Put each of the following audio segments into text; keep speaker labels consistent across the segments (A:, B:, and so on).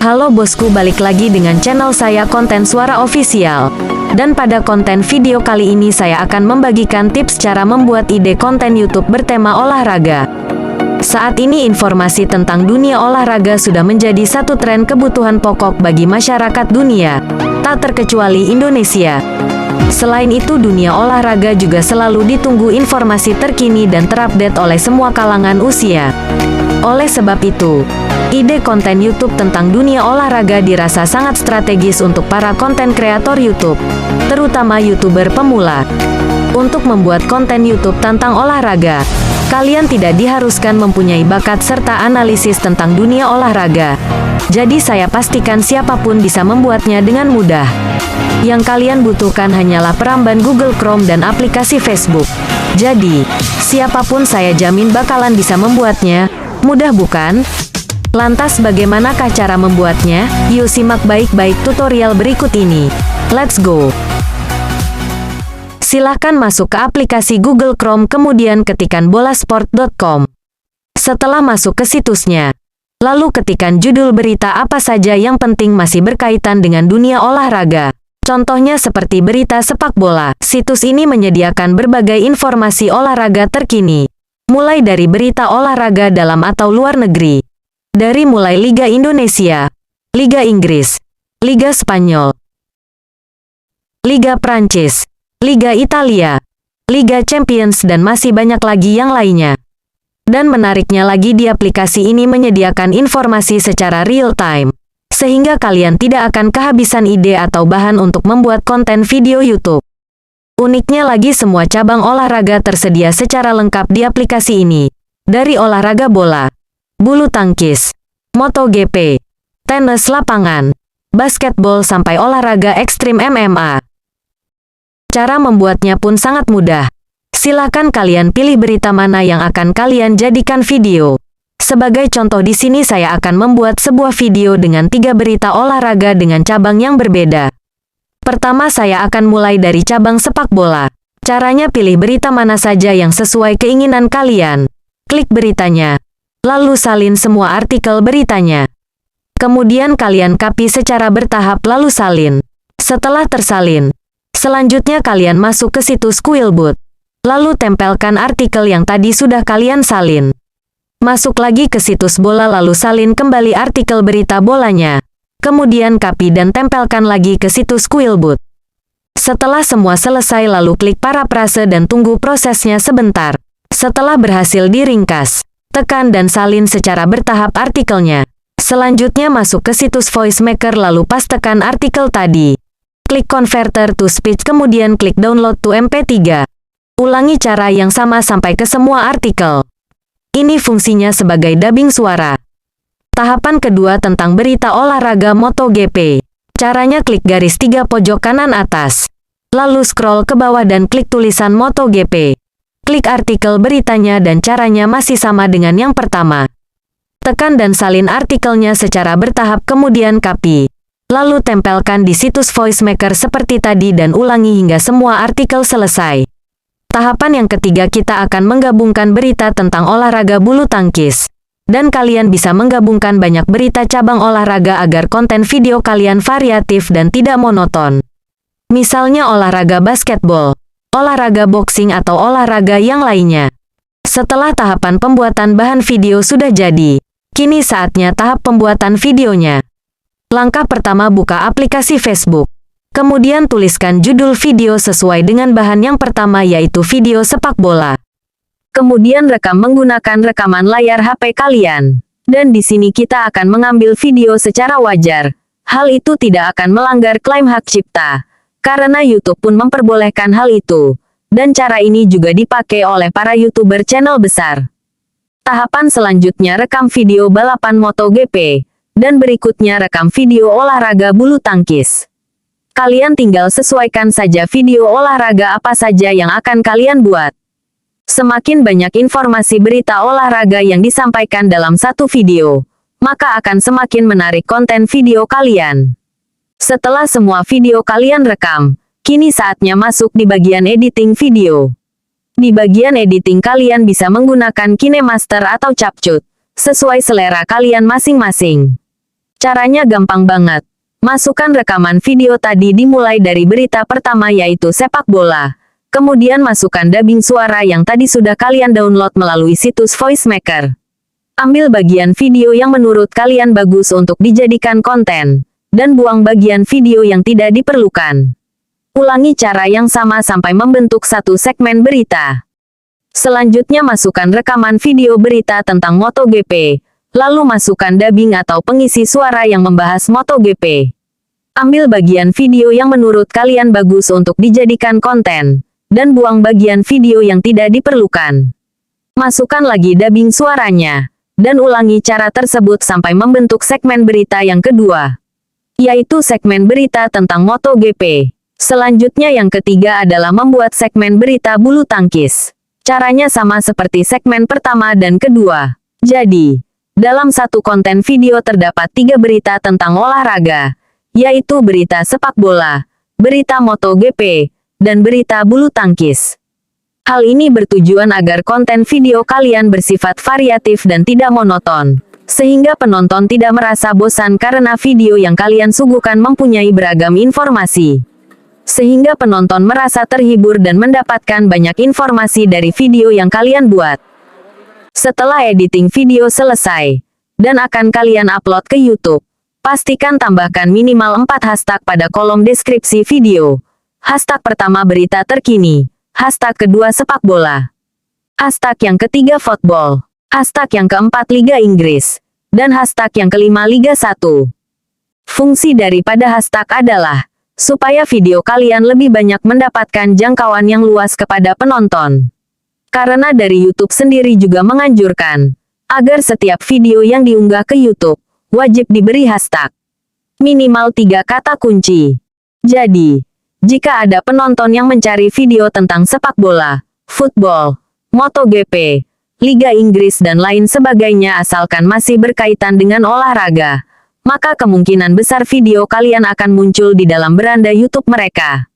A: Halo bosku, balik lagi dengan channel saya Konten Suara Official. Dan pada konten video kali ini saya akan membagikan tips cara membuat ide konten YouTube bertema olahraga. Saat ini informasi tentang dunia olahraga sudah menjadi satu tren kebutuhan pokok bagi masyarakat dunia, tak terkecuali Indonesia. Selain itu, dunia olahraga juga selalu ditunggu informasi terkini dan terupdate oleh semua kalangan usia. Oleh sebab itu, ide konten YouTube tentang dunia olahraga dirasa sangat strategis untuk para konten kreator YouTube, terutama YouTuber pemula. Untuk membuat konten YouTube tentang olahraga, kalian tidak diharuskan mempunyai bakat serta analisis tentang dunia olahraga. Jadi saya pastikan siapapun bisa membuatnya dengan mudah. Yang kalian butuhkan hanyalah peramban Google Chrome dan aplikasi Facebook. Jadi, siapapun saya jamin bakalan bisa membuatnya. Mudah bukan? Lantas bagaimanakah cara membuatnya? Yuk simak baik-baik tutorial berikut ini. Let's go! Silahkan masuk ke aplikasi Google Chrome kemudian ketikkan bolasport.com. Setelah masuk ke situsnya, lalu ketikkan judul berita apa saja yang penting masih berkaitan dengan dunia olahraga. Contohnya seperti berita sepak bola. Situs ini menyediakan berbagai informasi olahraga terkini. Mulai dari berita olahraga dalam atau luar negeri. Dari mulai Liga Indonesia, Liga Inggris, Liga Spanyol, Liga Prancis, Liga Italia, Liga Champions dan masih banyak lagi yang lainnya. Dan menariknya lagi di aplikasi ini menyediakan informasi secara real time. Sehingga kalian tidak akan kehabisan ide atau bahan untuk membuat konten video YouTube. Uniknya lagi semua cabang olahraga tersedia secara lengkap di aplikasi ini. Dari olahraga bola, bulu tangkis, MotoGP, tenis lapangan, basketball sampai olahraga ekstrim MMA. Cara membuatnya pun sangat mudah. Silakan kalian pilih berita mana yang akan kalian jadikan video. Sebagai contoh di sini saya akan membuat sebuah video dengan 3 berita olahraga dengan cabang yang berbeda. Pertama saya akan mulai dari cabang sepak bola. Caranya pilih berita mana saja yang sesuai keinginan kalian. Klik beritanya. Lalu salin semua artikel beritanya. Kemudian kalian copy secara bertahap lalu salin. Setelah tersalin, selanjutnya kalian masuk ke situs Quillbot. Lalu tempelkan artikel yang tadi sudah kalian salin. Masuk lagi ke situs bola lalu salin kembali artikel berita bolanya. Kemudian copy dan tempelkan lagi ke situs Quillbot. Setelah semua selesai lalu klik parafrase dan tunggu prosesnya sebentar. Setelah berhasil diringkas, tekan dan salin secara bertahap artikelnya. Selanjutnya masuk ke situs VoiceMaker lalu pastekan artikel tadi. Klik converter to speech kemudian klik download to MP3. Ulangi cara yang sama sampai ke semua artikel. Ini fungsinya sebagai dubbing suara. Tahapan kedua tentang berita olahraga MotoGP. Caranya klik garis 3 pojok kanan atas. Lalu scroll ke bawah dan klik tulisan MotoGP. Klik artikel beritanya dan caranya masih sama dengan yang pertama. Tekan dan salin artikelnya secara bertahap kemudian copy. Lalu tempelkan di situs VoiceMaker seperti tadi dan ulangi hingga semua artikel selesai. Tahapan yang ketiga kita akan menggabungkan berita tentang olahraga bulu tangkis. Dan kalian bisa menggabungkan banyak berita cabang olahraga agar konten video kalian variatif dan tidak monoton. Misalnya olahraga basketball, olahraga boxing atau olahraga yang lainnya. Setelah tahapan pembuatan bahan video sudah jadi, kini saatnya tahap pembuatan videonya. Langkah pertama buka aplikasi Facebook. Kemudian tuliskan judul video sesuai dengan bahan yang pertama yaitu video sepak bola. Kemudian rekam menggunakan rekaman layar HP kalian. Dan di sini kita akan mengambil video secara wajar. Hal itu tidak akan melanggar klaim hak cipta. Karena YouTube pun memperbolehkan hal itu. Dan cara ini juga dipakai oleh para YouTuber channel besar. Tahapan selanjutnya rekam video balapan MotoGP. Dan berikutnya rekam video olahraga bulu tangkis. Kalian tinggal sesuaikan saja video olahraga apa saja yang akan kalian buat. Semakin banyak informasi berita olahraga yang disampaikan dalam satu video, maka akan semakin menarik konten video kalian. Setelah semua video kalian rekam, kini saatnya masuk di bagian editing video. Di bagian editing kalian bisa menggunakan KineMaster atau CapCut, sesuai selera kalian masing-masing. Caranya gampang banget. Masukkan rekaman video tadi dimulai dari berita pertama yaitu sepak bola. Kemudian masukkan dubbing suara yang tadi sudah kalian download melalui situs VoiceMaker. Ambil bagian video yang menurut kalian bagus untuk dijadikan konten, dan buang bagian video yang tidak diperlukan. Ulangi cara yang sama sampai membentuk satu segmen berita. Selanjutnya masukkan rekaman video berita tentang MotoGP. Lalu masukkan dubbing atau pengisi suara yang membahas MotoGP. Ambil bagian video yang menurut kalian bagus untuk dijadikan konten, dan buang bagian video yang tidak diperlukan. Masukkan lagi dubbing suaranya, dan ulangi cara tersebut sampai membentuk segmen berita yang kedua, yaitu segmen berita tentang MotoGP. Selanjutnya yang ketiga adalah membuat segmen berita bulu tangkis. Caranya sama seperti segmen pertama dan kedua. Jadi, dalam satu konten video terdapat 3 berita tentang olahraga, yaitu berita sepak bola, berita MotoGP, dan berita bulu tangkis. Hal ini bertujuan agar konten video kalian bersifat variatif dan tidak monoton, sehingga penonton tidak merasa bosan karena video yang kalian suguhkan mempunyai beragam informasi. Sehingga penonton merasa terhibur dan mendapatkan banyak informasi dari video yang kalian buat. Setelah editing video selesai, dan akan kalian upload ke YouTube, pastikan tambahkan minimal 4 hashtag pada kolom deskripsi video. Hashtag pertama berita terkini, hashtag kedua sepak bola, hashtag yang ketiga football, hashtag yang keempat Liga Inggris, dan hashtag yang kelima Liga 1. Fungsi daripada hashtag adalah supaya video kalian lebih banyak mendapatkan jangkauan yang luas kepada penonton. Karena dari YouTube sendiri juga menganjurkan agar setiap video yang diunggah ke YouTube wajib diberi hashtag minimal 3 kata kunci. Jadi, jika ada penonton yang mencari video tentang sepak bola, football, MotoGP, Liga Inggris dan lain sebagainya asalkan masih berkaitan dengan olahraga, maka kemungkinan besar video kalian akan muncul di dalam beranda YouTube mereka.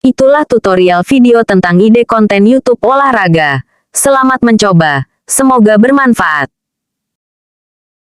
A: Itulah tutorial video tentang ide konten YouTube olahraga. Selamat mencoba, semoga bermanfaat.